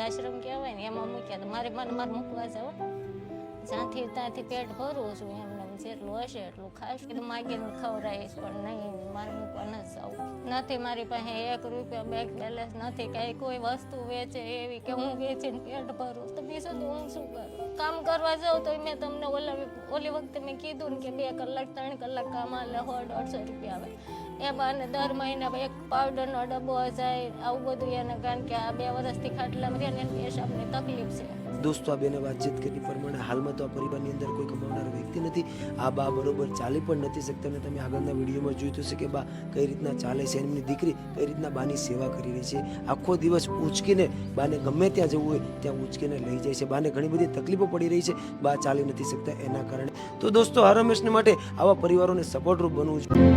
આશ્રમ કહેવાય ને એમાં મૂક્યા તો મારે મૂકવા જાવ જ્યાંથી ત્યાંથી પેટ ભરવું છું એમને જેટલું હશે એટલું ખાસ કીધું માગીને ખવડાવીશ પણ નહીં મારે મૂકવા નથી જવું નથી મારી પાસે 1 રૂપિયા બેંક બેલેન્સ નથી કાંઈ કોઈ વસ્તુ વેચે એવી કે હું વેચીને પેટ ભરું તો બીજું તો હું શું કરું કામ કરવા જાઉં તો મેં તમને ઓલી વખતે મેં કીધું ને કે 2 કલાક 3 કલાક કામ આલે 150 રૂપિયા આવે એમાં દર મહિને એક પાવડરનો ડબ્બો જાય આવું બધું એને કારણ કે આ 2 વર્ષથી ખાટલામાં રહે ને એને પેશાબની તકલીફ છે દોસ્તો આ બેને વાતચીત કરી પ્રમાણે હાલમાં તો આ પરિવારની અંદર કોઈ કમાવનાર વ્યક્તિ નથી આ બા બરોબર ચાલી પણ નથી શકતા અને તમે આગળના વિડીયોમાં જોયું હશે કે બા કઈ રીતના ચાલે છે એમની દીકરી કઈ રીતના બાની સેવા કરી રહી છે આખો દિવસ ઉચકીને બાને ગમે ત્યાં જવું હોય ત્યાં ઉચકીને લઈ જાય છે બાને ઘણી બધી તકલીફો પડી રહી છે બા ચાલી નથી શકતા એના કારણે તો દોસ્તો હર હંમેશને માટે આવા પરિવારોને સપોર્ટરૂપ બનવું જોઈએ